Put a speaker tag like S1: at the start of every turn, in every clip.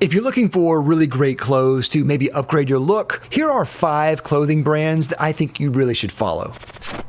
S1: If you're looking for really great clothes to maybe upgrade your look, here are 5 clothing brands that I think you really should follow.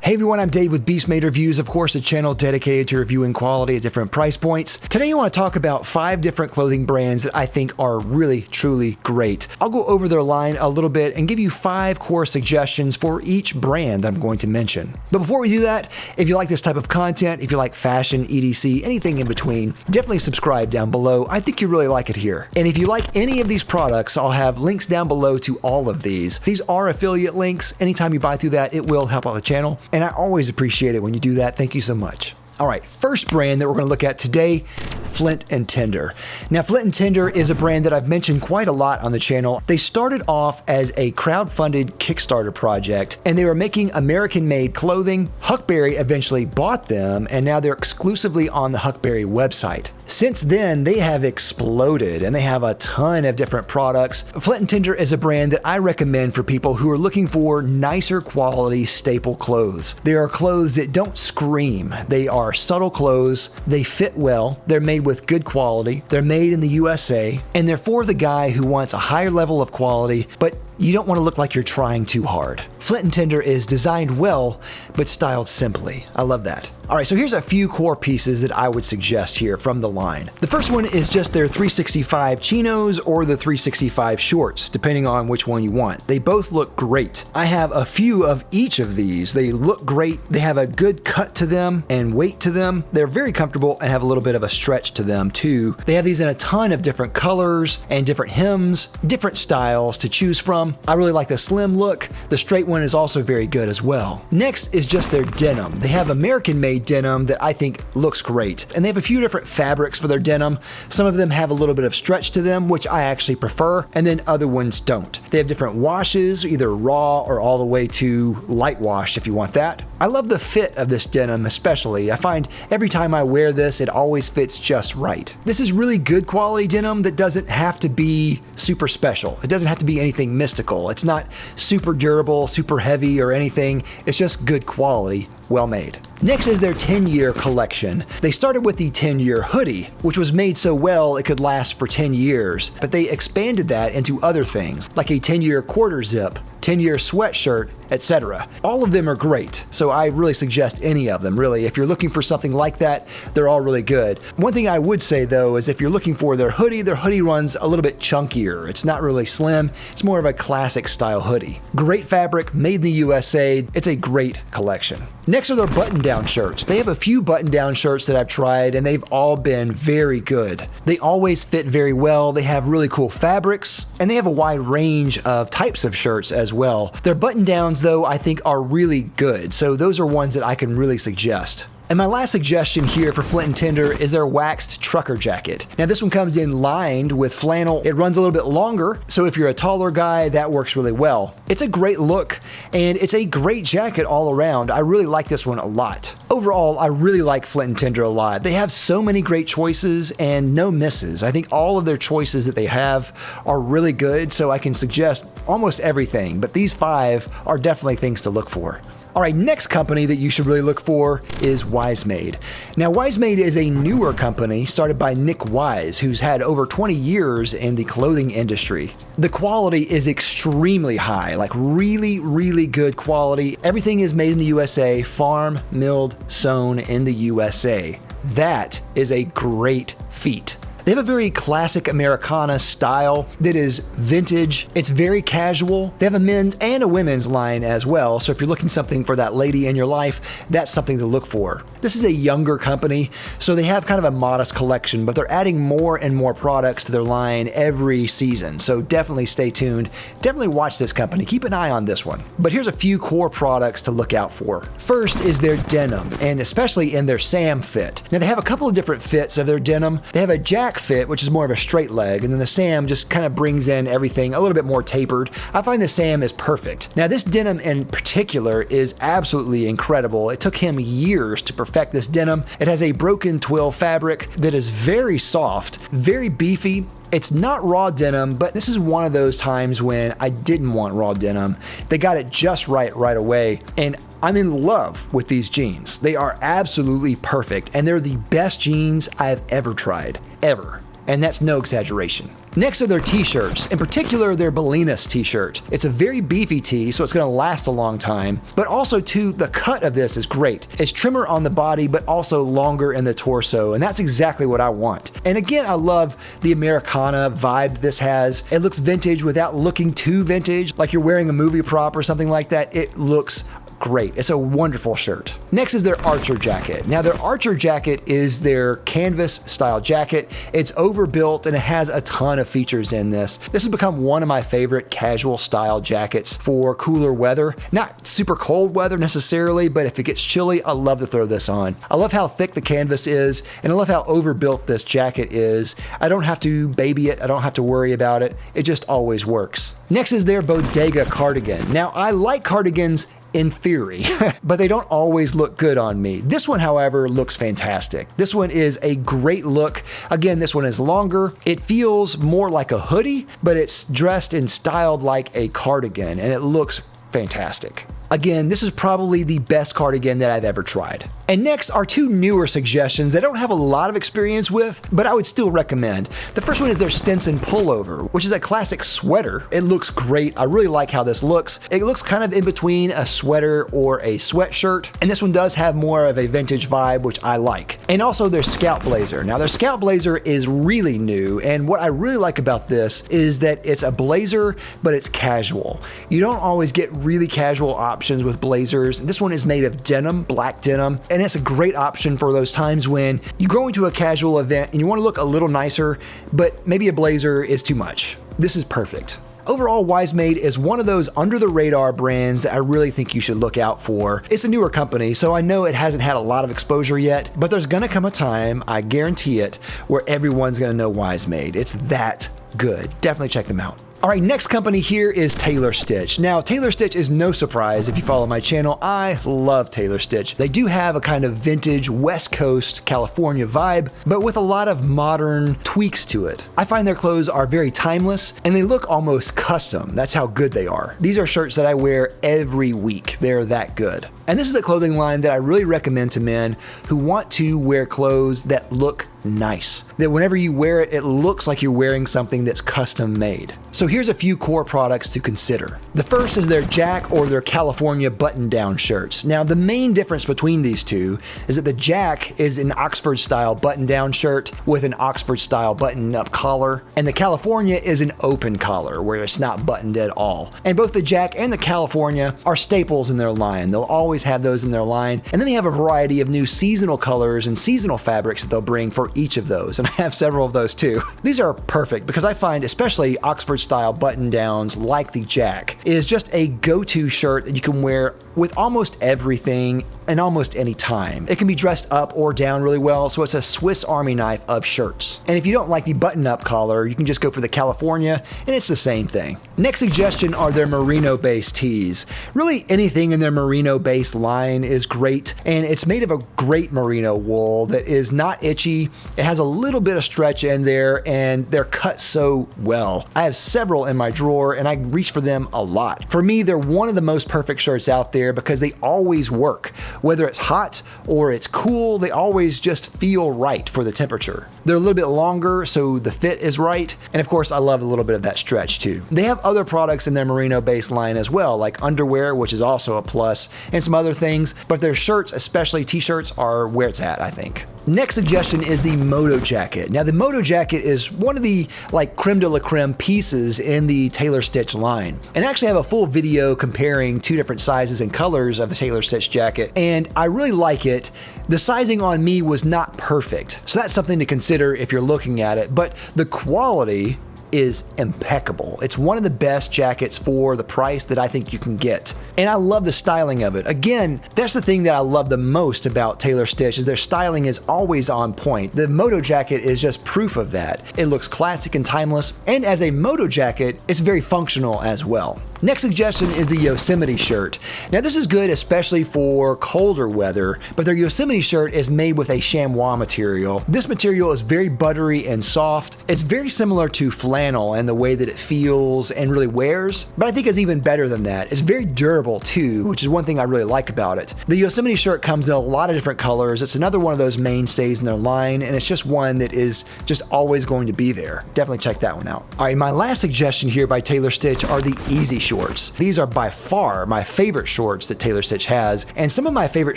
S1: Hey everyone, I'm Dave with Beast Made Reviews, of course a channel dedicated to reviewing quality at different price points. Today I want to talk about 5 different clothing brands that I think are really, truly great. I'll go over their line a little bit and give you 5 core suggestions for each brand that I'm going to mention. But before we do that, if you like this type of content, if you like fashion, EDC, anything in between, definitely subscribe down below. I think you really like it here. And if you like any of these products, I'll have links down below to all of these. These are affiliate links. Anytime you buy through that, it will help out the channel. And I always appreciate it when you do that. Thank you so much. All right, first brand that we're going to look at today, Flint & Tinder. Now, Flint & Tinder is a brand that I've mentioned quite a lot on the channel. They started off as a crowd-funded Kickstarter project, and they were making American-made clothing. Huckberry eventually bought them, and now they're exclusively on the Huckberry website. Since then, they have exploded, and they have a ton of different products. Flint & Tinder is a brand that I recommend for people who are looking for nicer quality staple clothes. They are clothes that don't scream. They are subtle clothes, they fit well, they're made with good quality, they're made in the USA, and they're for the guy who wants a higher level of quality, but you don't want to look like you're trying too hard. Flint & Tinder is designed well, but styled simply. I love that. All right, so here's a few core pieces that I would suggest here from the line. The first one is just their 365 chinos or the 365 shorts, depending on which one you want. They both look great. I have a few of each of these. They look great. They have a good cut to them and weight to them. They're very comfortable and have a little bit of a stretch to them too. They have these in a ton of different colors and different hems, different styles to choose from. I really like the slim look. The straight one is also very good as well. Next is just their denim. They have American-made denim that I think looks great. And they have a few different fabrics for their denim. Some of them have a little bit of stretch to them, which I actually prefer, and then other ones don't. They have different washes, either raw or all the way to light wash if you want that. I love the fit of this denim especially. I find every time I wear this, it always fits just right. This is really good quality denim that doesn't have to be super special. It doesn't have to be anything mystical. It's not super durable, super heavy or anything. It's just good quality, well made. Next is their 10-year collection. They started with the 10-year hoodie, which was made so well it could last for 10 years, but they expanded that into other things, like a 10-year quarter zip, 10-year sweatshirt, etc. All of them are great, so I really suggest any of them, really. If you're looking for something like that, they're all really good. One thing I would say, though, is if you're looking for their hoodie runs a little bit chunkier. It's not really slim. It's more of a classic style hoodie. Great fabric, made in the USA. It's a great collection. Next are their button-down shirts. They have a few button-down shirts that I've tried, and they've all been very good. They always fit very well. They have really cool fabrics, and they have a wide range of types of shirts as well. Their button-downs, though, I think are really good, so those are ones that I can really suggest. And my last suggestion here for Flint & Tinder is their waxed trucker jacket. Now this one comes in lined with flannel. It runs a little bit longer, so if you're a taller guy, that works really well. It's a great look, and it's a great jacket all around. I really like this one a lot. Overall, I really like Flint & Tinder a lot. They have so many great choices and no misses. I think all of their choices that they have are really good, so I can suggest almost everything, but these 5 are definitely things to look for. All right, next company that you should really look for is Wisemade. Now, Wisemade is a newer company started by Nick Wise, who's had over 20 years in the clothing industry. The quality is extremely high, like really, really good quality. Everything is made in the USA, farm, milled, sewn in the USA. That is a great feat. They have a very classic Americana style that is vintage. It's very casual. They have a men's and a women's line as well. So if you're looking something for that lady in your life, that's something to look for. This is a younger company, so they have kind of a modest collection, but they're adding more and more products to their line every season. So definitely stay tuned. Definitely watch this company. Keep an eye on this one. But here's a few core products to look out for. First is their denim, and especially in their Sam fit. Now they have a couple of different fits of their denim. They have a Jack fit, which is more of a straight leg, and then the Sam just kind of brings in everything a little bit more tapered. I find the Sam is perfect. Now this denim in particular is absolutely incredible. It took him years to perfect this denim. It has a broken twill fabric that is very soft, very beefy. It's not raw denim, but this is one of those times when I didn't want raw denim. They got it just right away, and I'm in love with these jeans. They are absolutely perfect, and they're the best jeans I've ever tried, ever. And that's no exaggeration. Next are their t-shirts, in particular their Bolinas t-shirt. It's a very beefy tee, so it's gonna last a long time, but also too, the cut of this is great. It's trimmer on the body, but also longer in the torso, and that's exactly what I want. And again, I love the Americana vibe this has. It looks vintage without looking too vintage, like you're wearing a movie prop or something like that. It looks great. It's a wonderful shirt. Next is their Archer jacket. Now their Archer jacket is their canvas style jacket. It's overbuilt and it has a ton of features in this. This has become one of my favorite casual style jackets for cooler weather. Not super cold weather necessarily, but if it gets chilly, I love to throw this on. I love how thick the canvas is, and I love how overbuilt this jacket is. I don't have to baby it. I don't have to worry about it. It just always works. Next is their Bodega cardigan. Now I like cardigans in theory, but they don't always look good on me. This one, however, looks fantastic. This one is a great look. Again, this one is longer. It feels more like a hoodie, but it's dressed and styled like a cardigan, and it looks fantastic. Again, this is probably the best cardigan that I've ever tried. And next are two newer suggestions that I don't have a lot of experience with, but I would still recommend. The first one is their Stinson pullover, which is a classic sweater. It looks great. I really like how this looks. It looks kind of in between a sweater or a sweatshirt, and this one does have more of a vintage vibe, which I like. And also their Scout blazer. Now their Scout blazer is really new, and what I really like about this is that it's a blazer, but it's casual. You don't always get really casual options with blazers. This one is made of denim, black denim, and it's a great option for those times when you go into a casual event and you want to look a little nicer, but maybe a blazer is too much. This is perfect. Overall, Wisemade is one of those under-the-radar brands that I really think you should look out for. It's a newer company, so I know it hasn't had a lot of exposure yet, but there's gonna come a time, I guarantee it, where everyone's gonna know Wisemade. It's that good. Definitely check them out. All right, next company here is Taylor Stitch. Now, Taylor Stitch is no surprise if you follow my channel. I love Taylor Stitch. They do have a kind of vintage West Coast California vibe, but with a lot of modern tweaks to it. I find their clothes are very timeless and they look almost custom. That's how good they are. These are shirts that I wear every week. They're that good. And this is a clothing line that I really recommend to men who want to wear clothes that look nice. That whenever you wear it, it looks like you're wearing something that's custom made. So here's a few core products to consider. The first is their Jack or their California button-down shirts. Now the main difference between these two is that the Jack is an Oxford style button-down shirt with an Oxford style button-up collar, and the California is an open collar where it's not buttoned at all. And both the Jack and the California are staples in their line. They'll always have those in their line, and then they have a variety of new seasonal colors and seasonal fabrics that they'll bring for each of those, and I have several of those too. These are perfect because I find especially Oxford style button downs like the Jack is just a go-to shirt that you can wear with almost everything and almost any time. It can be dressed up or down really well, so it's a Swiss Army knife of shirts. And if you don't like the button-up collar, you can just go for the California, and it's the same thing. Next suggestion are their merino-based tees. Really anything in their merino-based line is great, and it's made of a great merino wool that is not itchy. It has a little bit of stretch in there, and they're cut so well. I have several in my drawer, and I reach for them a lot. For me, they're one of the most perfect shirts out there because they always work. Whether it's hot or it's cool, they always just feel right for the temperature. They're a little bit longer, so the fit is right. And of course, I love a little bit of that stretch too. They have other products in their merino-based line as well, like underwear, which is also a plus, and some other things, but their shirts, especially t-shirts, are where it's at, I think. Next suggestion is the Moto jacket. Now the Moto jacket is one of the like creme de la creme pieces in the Taylor Stitch line. And I actually have a full video comparing two different sizes and colors of the Taylor Stitch jacket, and I really like it. The sizing on me was not perfect, so that's something to consider if you're looking at it, but the quality is impeccable. It's one of the best jackets for the price that I think you can get. And I love the styling of it. Again, that's the thing that I love the most about Taylor Stitch is their styling is always on point. The Moto jacket is just proof of that. It looks classic and timeless, and as a Moto jacket, it's very functional as well. Next suggestion is the Yosemite shirt. Now this is good especially for colder weather, but their Yosemite shirt is made with a chamois material. This material is very buttery and soft. It's very similar to flannel in the way that it feels and really wears, but I think it's even better than that. It's very durable too, which is one thing I really like about it. The Yosemite shirt comes in a lot of different colors. It's another one of those mainstays in their line, and it's just one that is just always going to be there. Definitely check that one out. All right, my last suggestion here by Taylor Stitch are the Easy shorts. These are by far my favorite shorts that Taylor Stitch has, and some of my favorite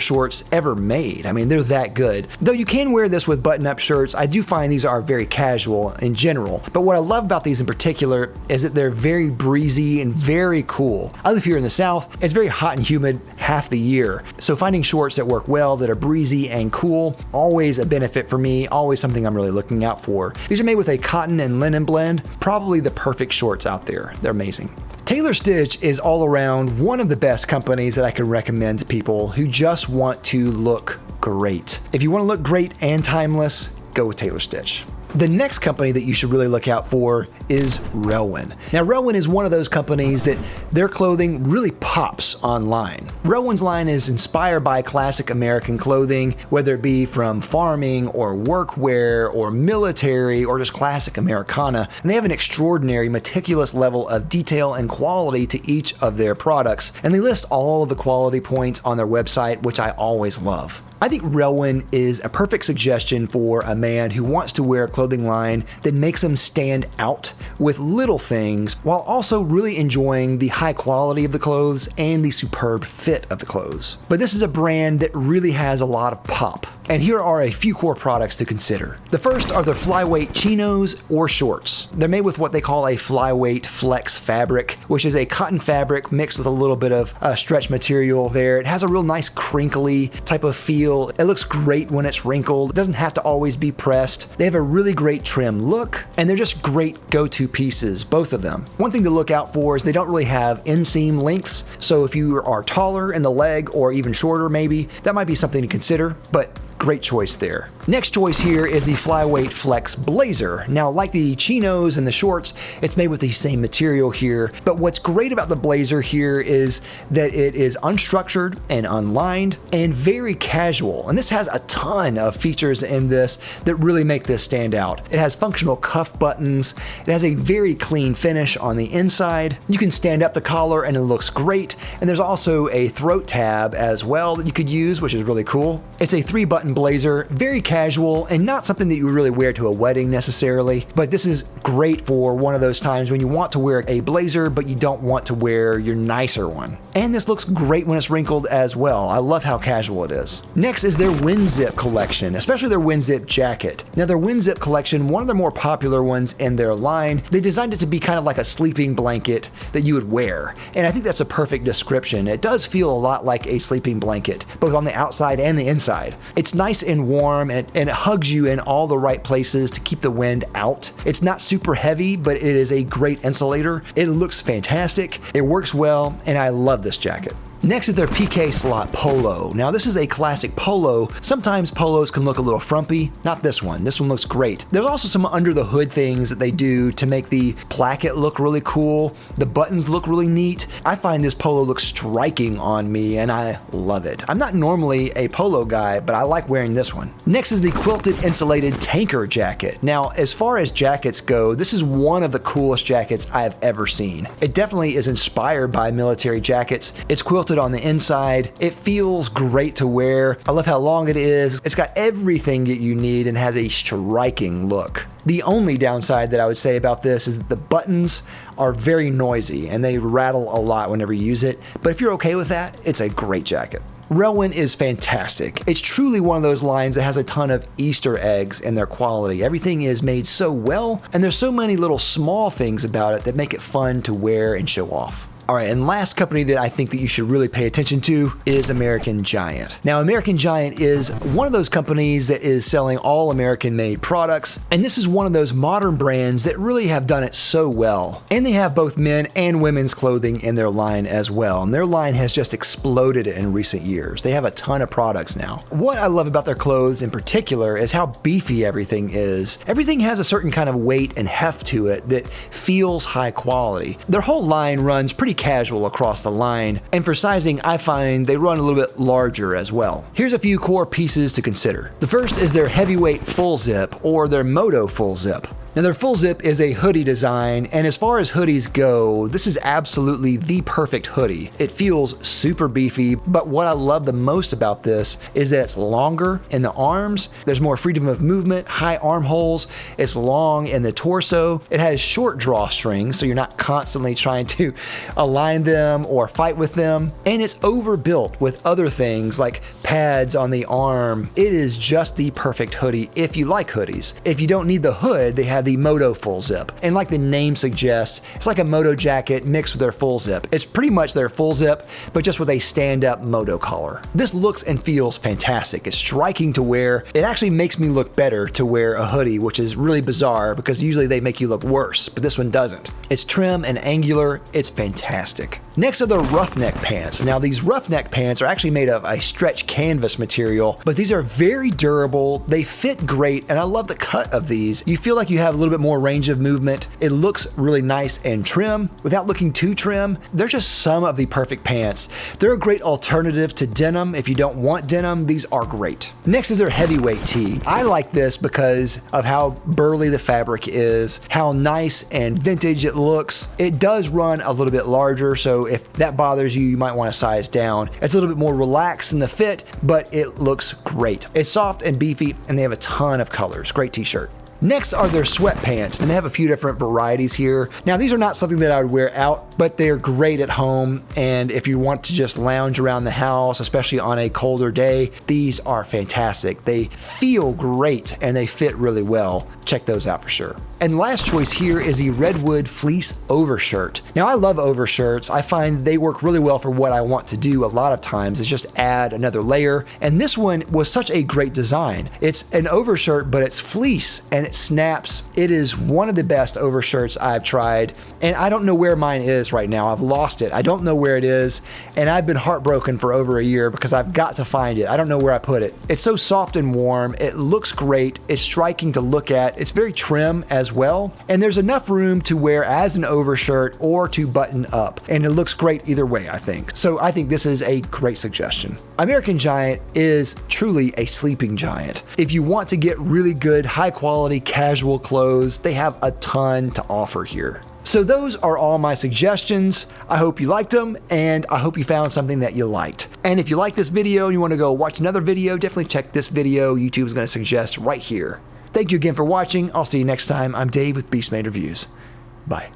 S1: shorts ever made. I mean, they're that good. Though you can wear this with button-up shirts, I do find these are very casual in general. But what I love about these in particular is that they're very breezy and very cool. I live here in the South. It's very hot and humid half the year. So finding shorts that work well, that are breezy and cool, always a benefit for me, always something I'm really looking out for. These are made with a cotton and linen blend, probably the perfect shorts out there. They're amazing. Taylor Stitch is all around one of the best companies that I can recommend to people who just want to look great. If you want to look great and timeless, go with Taylor Stitch. The next company that you should really look out for is Relwyn. Now, Relwyn is one of those companies that their clothing really pops online. Relwyn's line is inspired by classic American clothing, whether it be from farming or workwear or military or just classic Americana, and they have an extraordinary, meticulous level of detail and quality to each of their products, and they list all of the quality points on their website, which I always love. I think Relwyn is a perfect suggestion for a man who wants to wear a clothing line that makes him stand out with little things while also really enjoying the high quality of the clothes and the superb fit of the clothes. But this is a brand that really has a lot of pop. And here are a few core products to consider. The first are their flyweight chinos or shorts. They're made with what they call a flyweight flex fabric, which is a cotton fabric mixed with a little bit of stretch material there. It has a real nice crinkly type of feel. It looks great when it's wrinkled. It doesn't have to always be pressed. They have a really great trim look, and they're just great go-to pieces, both of them. One thing to look out for is they don't really have inseam lengths, so if you are taller in the leg or even shorter maybe, that might be something to consider, but great choice there. Next choice here is the Flyweight Flex Blazer. Now, like the chinos and the shorts, it's made with the same material here, but what's great about the blazer here is that it is unstructured and unlined and very casual. And this has a ton of features in this that really make this stand out. It has functional cuff buttons. It has a very clean finish on the inside. You can stand up the collar and it looks great. And there's also a throat tab as well that you could use, which is really cool. It's a 3-button blazer, very casual and not something that you would really wear to a wedding necessarily, but this is great for one of those times when you want to wear a blazer but you don't want to wear your nicer one. And this looks great when it's wrinkled as well. I love how casual it is. Next is their WinZip collection, especially their WinZip jacket. Now their WinZip collection, one of the more popular ones in their line, they designed it to be kind of like a sleeping blanket that you would wear. And I think that's a perfect description. It does feel a lot like a sleeping blanket, both on the outside and the inside. It's nice and warm and it hugs you in all the right places to keep the wind out. It's not super heavy, but it is a great insulator. It looks fantastic. It works well, and I love this jacket. Next is their PK Slot Polo. Now this is a classic polo. Sometimes polos can look a little frumpy, not this one. This one looks great. There's also some under the hood things that they do to make the placket look really cool. The buttons look really neat. I find this polo looks striking on me and I love it. I'm not normally a polo guy, but I like wearing this one. Next is the Quilted Insulated Tanker Jacket. Now as far as jackets go, this is one of the coolest jackets I've ever seen. It definitely is inspired by military jackets. It's quilted on the inside. It feels great to wear. I love how long it is. It's got everything that you need and has a striking look. The only downside that I would say about this is that the buttons are very noisy and they rattle a lot whenever you use it. But if you're okay with that, it's a great jacket. Relwyn is fantastic. It's truly one of those lines that has a ton of Easter eggs in their quality. Everything is made so well, and there's so many little small things about it that make it fun to wear and show off. All right, and last company that I think that you should really pay attention to is American Giant. Now, American Giant is one of those companies that is selling all American-made products, and this is one of those modern brands that really have done it so well. And they have both men and women's clothing in their line as well, and their line has just exploded in recent years. They have a ton of products now. What I love about their clothes in particular is how beefy everything is. Everything has a certain kind of weight and heft to it that feels high quality. Their whole line runs pretty casual across the line, and for sizing, I find they run a little bit larger as well. Here's a few core pieces to consider. The first is their heavyweight full zip, or their Moto full zip. Now their full zip is a hoodie design, and as far as hoodies go, this is absolutely the perfect hoodie. It feels super beefy, but what I love the most about this is that it's longer in the arms, there's more freedom of movement, high armholes, it's long in the torso, it has short drawstrings so you're not constantly trying to align them or fight with them, and it's overbuilt with other things like pads on the arm. It is just the perfect hoodie if you like hoodies. If you don't need the hood, they have the Moto full zip, and like the name suggests, it's like a Moto jacket mixed with their full zip. It's pretty much their full zip, but just with a stand-up Moto collar. This looks and feels fantastic. It's striking to wear. It actually makes me look better to wear a hoodie, which is really bizarre because usually they make you look worse, but this one doesn't. It's trim and angular. It's fantastic. Next are the roughneck pants. Now these roughneck pants are actually made of a stretch canvas material, but these are very durable. They fit great, and I love the cut of these. You feel like you have a little bit more range of movement. It looks really nice and trim without looking too trim. They're just some of the perfect pants. They're a great alternative to denim. If you don't want denim, these are great. Next is their heavyweight tee. I like this because of how burly the fabric is, how nice and vintage it looks. It does run a little bit larger, so if that bothers you, you might want to size down. It's a little bit more relaxed in the fit, but it looks great. It's soft and beefy, and they have a ton of colors. Great t-shirt. Next are their sweatpants, and they have a few different varieties here. Now these are not something that I would wear out, but they're great at home, and if you want to just lounge around the house, especially on a colder day, these are fantastic. They feel great and they fit really well. Check those out for sure. And last choice here is the Redwood fleece overshirt. Now I love overshirts. I find they work really well for what I want to do a lot of times, is just add another layer, and this one was such a great design. It's an overshirt, but it's fleece and it snaps. It is one of the best overshirts I've tried, and I don't know where mine is right now. I've lost it. I don't know where it is, and I've been heartbroken for over a year because I've got to find it. I don't know where I put it. It's so soft and warm. It looks great. It's striking to look at. It's very trim as well, and there's enough room to wear as an overshirt or to button up, and it looks great either way, I think. So I think this is a great suggestion. American Giant is truly a sleeping giant. If you want to get really good, high quality, casual clothes, they have a ton to offer here. So those are all my suggestions. I hope you liked them, and I hope you found something that you liked. And if you like this video and you want to go watch another video, definitely check this video. YouTube is going to suggest right here. Thank you again for watching. I'll see you next time. I'm Dave with Beastmade Reviews. Bye.